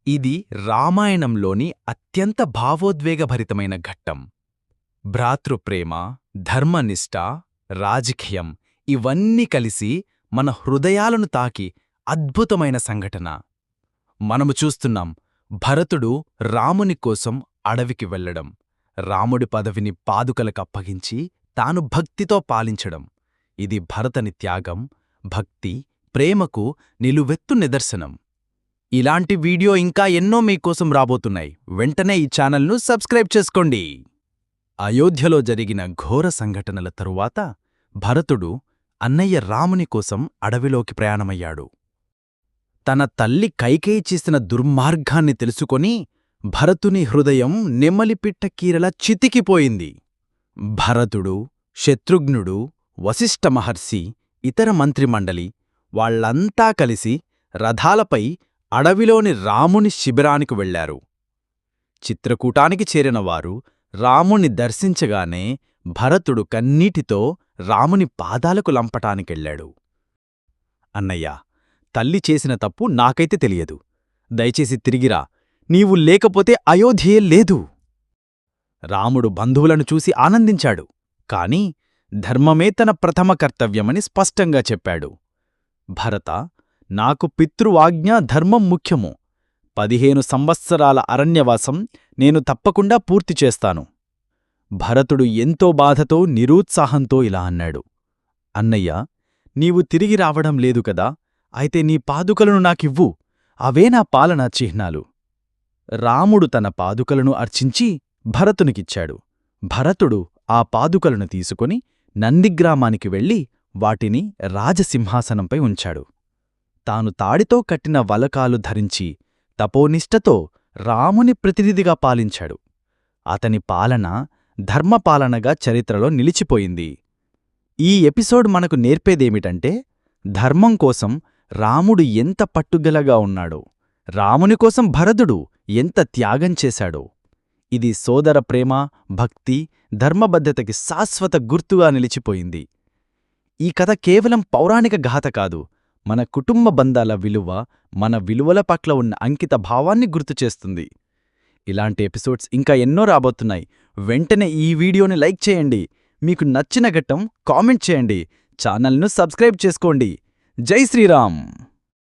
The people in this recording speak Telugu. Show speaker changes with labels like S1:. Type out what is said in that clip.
S1: ఇది రామాయణంలోని అత్యంత భావోద్వేగభరితమైన ఘట్టం. భ్రాతృప్రేమ, ధర్మనిష్ట, రాజకీయం ఇవన్నీ కలిసి మన హృదయాలను తాకి అద్భుతమైన సంఘటన. మనము చూస్తున్నాం భరతుడు రాముని కోసం అడవికి వెళ్లడం, రాముడి పదవిని పాదుకలకప్పగించి తాను భక్తితో పాలించడం. ఇది భరతని త్యాగం, భక్తి, ప్రేమకు నిలువెత్తు నిదర్శనం. ఇలాంటి వీడియో ఇంకా ఎన్నో మీకోసం రాబోతున్నాయి. వెంటనే ఈ ఛానల్ను సబ్స్క్రైబ్ చేసుకోండి. అయోధ్యలో జరిగిన ఘోర సంఘటనల తరువాత భరతుడు అన్నయ్య రాముని కోసం అడవిలోకి ప్రయాణమయ్యాడు. తన తల్లి కైకేయి చేసిన దుర్మార్గాన్ని తెలుసుకొని భరతుని హృదయం నెమలిపిట్ట కీరలా చితికిపోయింది. భరతుడు, శత్రుఘ్నుడు, వశిష్ఠ మహర్షి, ఇతర మంత్రిమండలి వాళ్లంతా కలిసి రథాలపై అడవిలోని రాముని శిబిరానికి వెళ్లారు. చిత్రకూటానికి చేరినవారు రాముని దర్శించగానే భరతుడు కన్నీటితో రాముని పాదాలకు లంపటానికెళ్లాడు. అన్నయ్యా, తల్లి చేసిన తప్పు నాకైతే తెలియదు. దయచేసి తిరిగిరా, నీవు లేకపోతే అయోధ్యే లేదు. రాముడు బంధువులను చూసి ఆనందించాడు, కాని ధర్మమే తన ప్రథమ కర్తవ్యమని స్పష్టంగా చెప్పాడు. భరత, నాకు పితృవాజ్ఞ ధర్మం ముఖ్యము. 15 సంవత్సరాల అరణ్యవాసం నేను తప్పకుండా పూర్తి చేస్తాను. భరతుడు ఎంతో బాధతో నిరుత్సాహంతో ఇలా అన్నాడు. అన్నయ్యా, నీవు తిరిగి రావడం లేదు కదా, అయితే నీ పాదుకలను నాకివ్వు, అవే నా పాలనా చిహ్నాలు. రాముడు తన పాదుకలను అర్చించి భరతునికిచ్చాడు. భరతుడు ఆ పాదుకలను తీసుకొని నందిగ్రామానికి వెళ్ళి వాటిని రాజసింహాసనంపై ఉంచాడు. తాను తాడితో కట్టిన వలకాలు ధరించి తపోనిష్టతో రాముని ప్రతినిధిగా పాలించాడు. అతని పాలన ధర్మపాలనగా చరిత్రలో నిలిచిపోయింది. ఈ ఎపిసోడ్ మనకు నేర్పేదేమిటంటే, ధర్మం కోసం రాముడు ఎంత పట్టుదలగా ఉన్నాడో, రాముని కోసం భరతుడు ఎంత త్యాగం చేశాడో. ఇది సోదర ప్రేమ, భక్తి, ధర్మబద్ధతకి శాశ్వత గుర్తుగా నిలిచిపోయింది. ఈ కథ కేవలం పౌరాణిక గాథ కాదు, మన కుటుంబ బంధాల విలువ, మన విలువల పట్ల ఉన్న అంకిత భావాన్ని గుర్తుచేస్తుంది. ఇలాంటి ఎపిసోడ్స్ ఇంకా ఎన్నో రాబోతున్నాయి. వెంటనే ఈ వీడియోని లైక్ చేయండి, మీకు నచ్చిన ఘట్టం కామెంట్ చేయండి, ఛానల్ను సబ్స్క్రైబ్ చేసుకోండి. జై శ్రీరామ్.